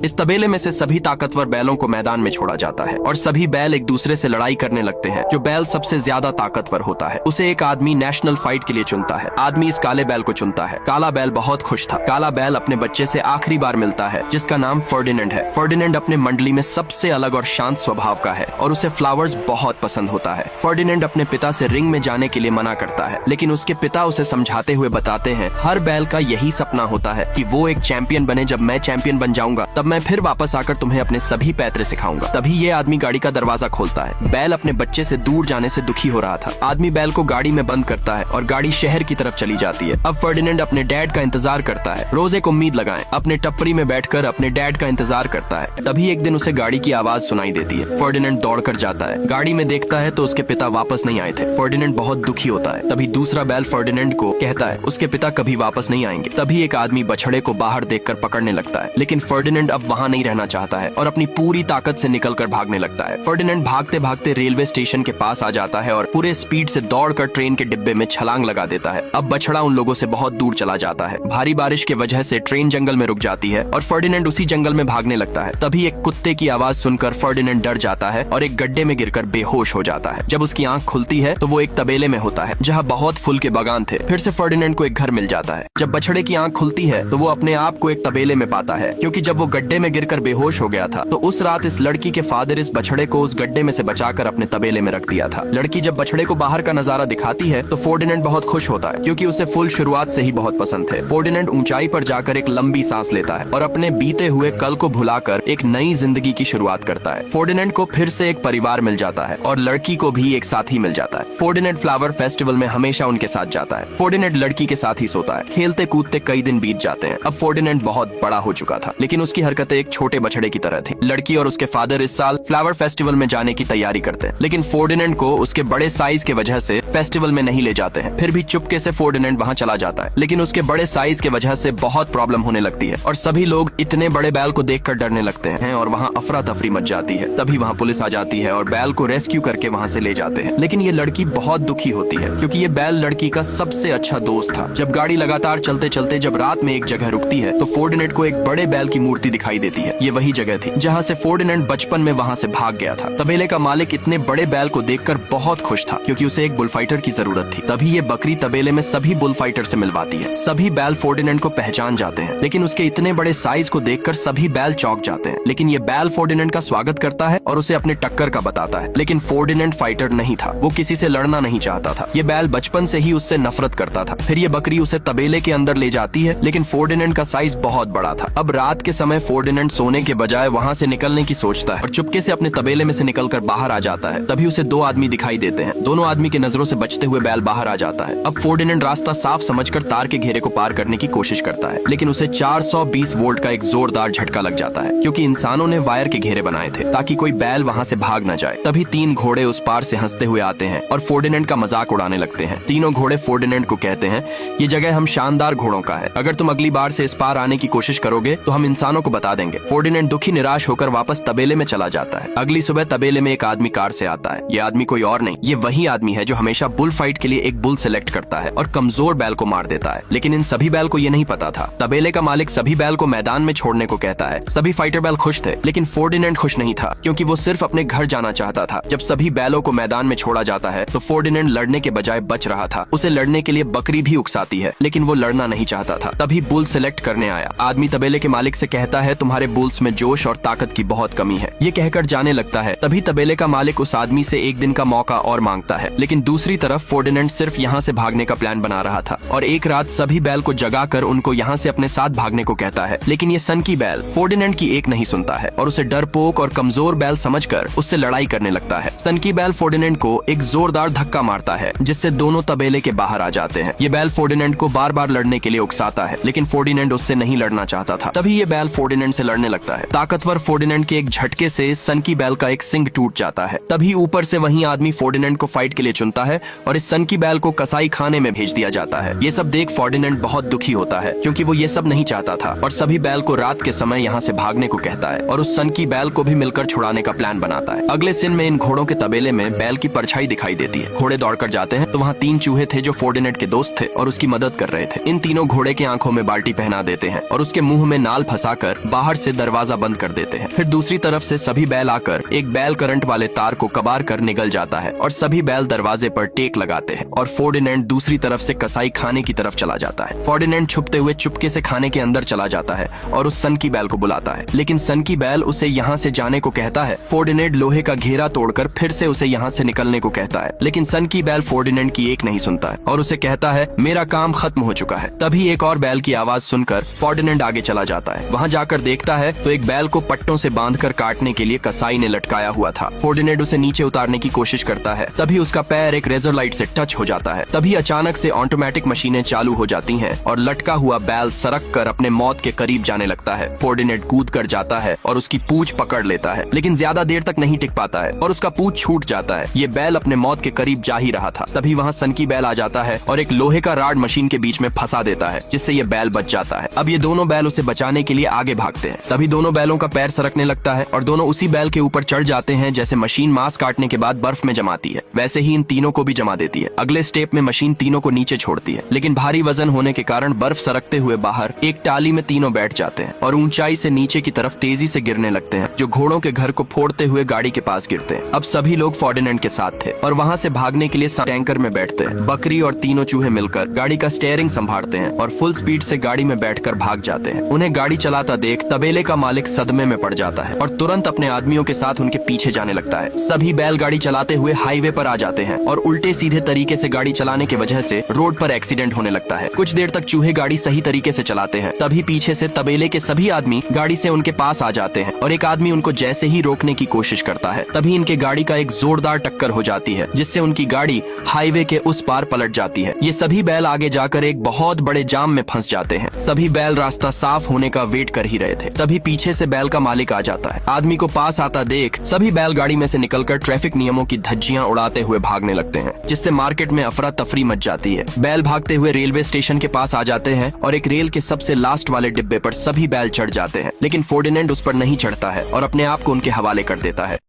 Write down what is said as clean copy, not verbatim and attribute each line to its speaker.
Speaker 1: इस तबेले में से सभी ताकतवर बैलों को मैदान में छोड़ा जाता है और सभी बैल एक दूसरे से लड़ाई करने लगते हैं। जो बैल सबसे ज्यादा ताकतवर होता है उसे एक आदमी नेशनल फाइट के लिए चुनता है। आदमी इस काले बैल को चुनता है। काला बैल बहुत खुश था। काला बैल अपने बच्चे से आखिरी बार मिलता है जिसका नाम फर्डिनेंड है। फर्डिनेंड अपने मंडली में सबसे अलग और शांत स्वभाव का है और उसे फ्लावर्स बहुत पसंद होता है। फर्डिनेंड अपने पिता से रिंग में जाने के लिए मना करता है, लेकिन उसके पिता उसे समझाते हुए बताते हैं हर बैल का यही सपना होता है कि वो एक चैंपियन बने। जब मैं चैंपियन बन जाऊंगा तब मैं फिर वापस आकर तुम्हें अपने सभी पैतरे सिखाऊंगा। तभी ये आदमी गाड़ी का दरवाजा खोलता है। बैल अपने बच्चे से दूर जाने से दुखी हो रहा था। आदमी बैल को गाड़ी में बंद करता है और गाड़ी शहर की तरफ चली जाती है। अब फर्डिनेंड अपने डैड का इंतजार करता है। रोज एक उम्मीद लगाएं, अपने टप्परी में बैठकर अपने डैड का इंतजार करता है। तभी एक दिन उसे गाड़ी की आवाज सुनाई देती है। फर्डिनेंड दौड़कर जाता है। गाड़ी में देखता है तो उसके पिता वापस नहीं आए थे। फर्डिनेंड बहुत दुखी होता है। तभी दूसरा बैल फर्डिनेंड को कहता है उसके पिता कभी वापस नहीं आएंगे। तभी एक आदमी बछड़े को बाहर देखकर पकड़ने लगता है, लेकिन फर्डिनेंड अब वहाँ नहीं रहना चाहता है और अपनी पूरी ताकत से निकलकर भागने लगता है। फर्डिनेंड भागते भागते रेलवे स्टेशन के पास आ जाता है और पूरे स्पीड से दौड़कर ट्रेन के डिब्बे में छलांग लगा देता है। अब बछड़ा उन लोगों से बहुत दूर चला जाता है। भारी बारिश की वजह से ट्रेन जंगल में रुक जाती है और फर्डिनेंड उसी जंगल में भागने लगता है। तभी एक कुत्ते की आवाज सुनकर फर्डिनेंड डर जाता है और एक गड्ढे में गिरकर बेहोश हो जाता है। जब उसकी आंख खुलती है तो वो एक तबेले में होता है जहाँ बहुत फूल के बागान थे। फिर से फर्डिनेंड को एक घर मिल जाता है। जब बछड़े की आंख खुलती है तो वो अपने आप को एक तबेले में पाता है, क्योंकि जब वो गड्ढे में गिरकर बेहोश हो गया था तो उस रात इस लड़की के फादर इस बछड़े को उस गड्ढे में से बचाकर अपने तबेले में रख दिया था। लड़की जब बछड़े को बाहर का नजारा दिखाती है तो फर्डिनेंड बहुत खुश होता है, क्योंकि उसे फूल शुरुआत से ही बहुत पसंद थे। फर्डिनेंड ऊंचाई पर जाकर एक लंबी सांस लेता है और अपने बीते हुए कल को भुलाकर एक नई जिंदगी की शुरुआत करता है। फर्डिनेंड को फिर से एक परिवार मिल जाता है और लड़की को भी एक साथी मिल जाता है। फर्डिनेंड फ्लावर फेस्टिवल में हमेशा उनके साथ जाता है। फर्डिनेंड लड़की के साथ ही सोता है। खेलते कूदते कई दिन बीत जाते हैं। अब फर्डिनेंड बहुत बड़ा हो चुका था, लेकिन उसकी हरकतें एक छोटे बछड़े की तरह थी। लड़की और उसके फादर इस साल फ्लावर फेस्टिवल में जाने की तैयारी करते हैं, लेकिन फर्डिनेंड को उसके बड़े साइज के वजह से फेस्टिवल में नहीं ले जाते हैं। फिर भी चुपके से फर्डिनेंड वहाँ चला जाता है, लेकिन उसके बड़े साइज के वजह से बहुत प्रॉब्लम होने लगती है और सभी लोग इतने बड़े बैल को देखकर डरने लगते हैं और वहाँ अफरा तफरी मच जाती है। तभी वहाँ पुलिस आ जाती है और बैल को रेस्क्यू करके वहाँ से ले जाते हैं। लेकिन ये लड़की बहुत दुखी होती है, क्योंकि ये बैल लड़की का सबसे अच्छा दोस्त था। जब गाड़ी लगातार चलते चलते जब रात में एक जगह रुकती है तो फर्डिनेंड को एक बड़े बैल की मूर्ति दिखाई देती है। ये वही जगह थी जहाँ से फर्डिनेंड बचपन में वहाँ से भाग गया था। तबेले का मालिक इतने बड़े बैल को देखकर बहुत खुश था, क्योंकि उसे एक बुलफाइटर की जरूरत थी। तभी ये बकरी तबेले में सभी बुलफाइटर से मिलवाती है। सभी बैल फर्डिनेंड को पहचान जाते हैं, लेकिन उसके इतने बड़े साइज को देखकर सभी बैल चौंक जाते हैं। लेकिन ये बैल फर्डिनेंड का स्वागत करता है और उसे अपने टक्कर का बताता है। लेकिन फर्डिनेंड फाइटर नहीं था, वो किसी से लड़ना नहीं चाहता था। ये बैल बचपन से ही उससे नफरत करता था। फिर ये बकरी उसे तबेले के अंदर ले जाती है, लेकिन फर्डिनेंड का साइज बहुत बड़ा था। अब रात के समय फर्डिनेंड सोने के बजाय वहाँ से निकलने की सोचता है और चुपके से अपने तबेले में से निकलकर बाहर आ जाता है। तभी उसे दो आदमी दिखाई देते हैं। दोनों आदमी की नजरों से बचते हुए बैल बाहर आ जाता है। अब फर्डिनेंड रास्ता साफ समझकर तार के घेरे को पार करने की कोशिश करता है, लेकिन उसे 420 वोल्ट का एक जोरदार झटका लग जाता है, क्योंकि इंसानों ने वायर के घेरे बनाए थे ताकि कोई बैल वहाँ से भाग न जाए। तभी 3 घोड़े उस पार से हंसते हुए आते हैं और फर्डिनेंड का मजाक उड़ाने लगते हैं। तीनों घोड़े फर्डिनेंड को कहते हैं ये जगह हम शानदार घोड़ों का है, अगर तुम अगली बार से इस पार आने की कोशिश करोगे तो हम इंसानों को बता देंगे। फर्डिनेंड दुखी निराश होकर वापस तबेले में चला जाता है। अगली सुबह तबेले में एक आदमी कार से आता है। ये आदमी कोई और नहीं, ये वही आदमी है जो हमेशा बुल फाइट के लिए एक बुल सेलेक्ट करता है और कमजोर बैल को मार देता है। लेकिन इन सभी बैल को ये नहीं पता था। तबेले का मालिक सभी बैल को मैदान में छोड़ने को कहता है। सभी फाइटर बैल खुश थे, लेकिन फर्डिनेंड खुश नहीं था, क्योंकि वो सिर्फ अपने घर जाना चाहता था। जब सभी बैलों को मैदान में छोड़ा जाता है तो फर्डिनेंड लड़ने के बजाय बच रहा था। उसे लड़ने के लिए बकरी भी उकसाती है, लेकिन वो लड़ना नहीं चाहता था। तभी बुल सेलेक्ट करने आया। आदमी तबेले के मालिक से कहता है तुम्हारे बुल्स में जोश और ताकत की बहुत कमी है। ये कहकर जाने लगता है। तभी तबेले का मालिक उस आदमी से एक दिन का मौका और मांगता है, लेकिन दूसरी तरफ फर्डिनेंड सिर्फ यहाँ से भागने का प्लान बना रहा था और एक रात सभी बैल को जगाकर उनको यहाँ से अपने साथ भागने को कहता है। लेकिन ये सनकी बैल फर्डिनेंड की एक नहीं सुनता है और उसे डरपोक और कमजोर बैल समझकर उससे लड़ाई करने लगता है। सनकी बैल फर्डिनेंड को एक जोरदार धक्का मारता है, जिससे दोनों तबेले के बाहर आ जाते हैं। ये बैल फर्डिनेंड को बार बार लड़ने के लिए उकसाता है, लेकिन फर्डिनेंड उससे नहीं लड़ना चाहता था। तभी ये बैल फर्डिनेंड से लड़ने लगता है। ताकतवर फर्डिनेंड के एक झटके से सनकी बैल का एक सिंग टूट जाता है। तभी ऊपर से वही आदमी फर्डिनेंड को फाइट के लिए चुनता है और इस सनकी बैल को कसाई खाने में भेज दिया जाता है। ये सब देख फर्डिनेंड बहुत दुखी होता है, क्योंकि वो ये सब नहीं चाहता था और सभी बैल को रात के समय यहाँ से भागने को कहता है और उस सनकी बैल को भी मिलकर छुड़ाने का प्लान बनाता है। अगले दिन में इन घोड़ों के तबेले में बैल की परछाई दिखाई देती है। घोड़े दौड़कर जाते हैं तो वहाँ 3 चूहे थे जो फर्डिनेंड के दोस्त थे और उसकी मदद कर रहे थे। इन तीनों घोड़े की आंखों में बाल्टी पहना देते हैं और उसके मुंह में नाल फंसाकर बाहर से दरवाजा बंद कर देते हैं। फिर दूसरी तरफ से सभी बैल आकर एक बैल करंट वाले तार को कबार कर निकल जाता है और सभी बैल दरवाजे पर टेक लगाते हैं और फर्डिनेंड दूसरी तरफ से कसाई खाने की तरफ चला जाता है। फर्डिनेंड छुपते हुए चुपके से खाने के अंदर चला जाता है और उस सनकी बैल को बुलाता है, लेकिन सनकी बैल उसे यहाँ से जाने को कहता है। फर्डिनेंड लोहे का घेरा तोड़कर फिर से उसे यहाँ से निकलने को कहता है, लेकिन सनकी बैल फर्डिनेंड की एक नहीं सुनता है और उसे कहता है मेरा काम खत्म हो चुका है। तभी एक और बैल की आवाज सुनकर फर्डिनेंड आगे चला जाता है। वहाँ जाकर देखता है तो एक बैल को पट्टों से बांधकर काटने के लिए कसाई ने लटकाया हुआ था। फर्डिनेंड उसे नीचे उतारने की कोशिश करता है, तभी उसका पैर एक रेजर लाइट से टच हो जाता है। तभी अचानक से ऑटोमेटिक मशीनें चालू हो जाती हैं और लटका हुआ बैल सरक कर अपने मौत के करीब जाने लगता है। फर्डिनेंड कूद कर जाता है और उसकी पूंछ पकड़ लेता है, लेकिन ज्यादा देर तक नहीं टिक पाता है और उसका पूंछ छूट जाता है। ये बैल अपने मौत के करीब जा ही रहा था। तभी वहाँ सनकी बैल आ जाता है और एक लोहे का राड मशीन के बीच में फंसा देता है, जिससे ये बैल बच जाता है। अब ये दोनों बैल उसे बचाने के लिए आगे भागते हैं। तभी दोनों बैलों का पैर सरकने लगता है और दोनों उसी बैल के ऊपर चढ़ जाते हैं। जैसे मशीन मांस काटने के बाद बर्फ में जमाती है, वैसे ही इन तीनों को भी जमा देती है। अगले स्टेप में मशीन तीनों को नीचे छोड़ती है, लेकिन भारी वजन होने के कारण बर्फ सरकते हुए बाहर एक टाली में तीनों बैठ जाते हैं और ऊंचाई से नीचे की तरफ तेजी से गिरने लगते हैं, जो घोड़ों के घर को फोड़ते हुए गाड़ी के पास गिरते हैं। अब सभी लोग फर्डिनेंड के साथ थे और वहाँ से भागने के लिए टैंकर में बैठते हैं। बकरी और तीनों चूहे मिलकर गाड़ी का स्टीयरिंग संभालते हैं और फुल स्पीड से गाड़ी में बैठकर भाग जाते हैं। उन्हें गाड़ी चलाता देख तबेले का मालिक सदमे में पड़ जाता है और तुरंत अपने आदमियों के साथ उनके पीछे जाने लगता है। सभी बैल गाड़ी चलाते हुए हाईवे पर आ जाते हैं और उल्टे सीधे तरीके से गाड़ी चलाने की वजह से रोड पर एक्सीडेंट होने लगता है। कुछ देर तक चूहे गाड़ी सही तरीके से चलाते हैं, तभी पीछे से तबेले के सभी आदमी गाड़ी से उनके पास आ जाते हैं और एक आदमी उनको जैसे ही रोकने की कोशिश करता है, तभी इनके गाड़ी का एक जोरदार टक्कर हो जाती है, जिससे उनकी गाड़ी हाईवे के उस पार पलट जाती है। ये सभी बैल आगे जाकर एक बहुत बड़े जाम में फंस जाते हैं। सभी बैल रास्ता साफ होने का वेट कर ही रहे थे, तभी पीछे से बैल का मालिक आ जाता है। आदमी को पास आता देख सभी बैल गाड़ी में से निकलकर ट्रैफिक नियमों की धज्जियां उड़ाते हुए भागने लगते हैं, जिससे मार्केट में अफरा तफरी मच जाती है। बैल भागते हुए रेलवे स्टेशन के पास आ जाते हैं और एक रेल के सबसे लास्ट वाले डिब्बे पर सभी बैल चढ़ जाते हैं, लेकिन फर्डिनेंड उस पर नहीं चढ़ता है और अपने आप को उनके हवाले कर देता है।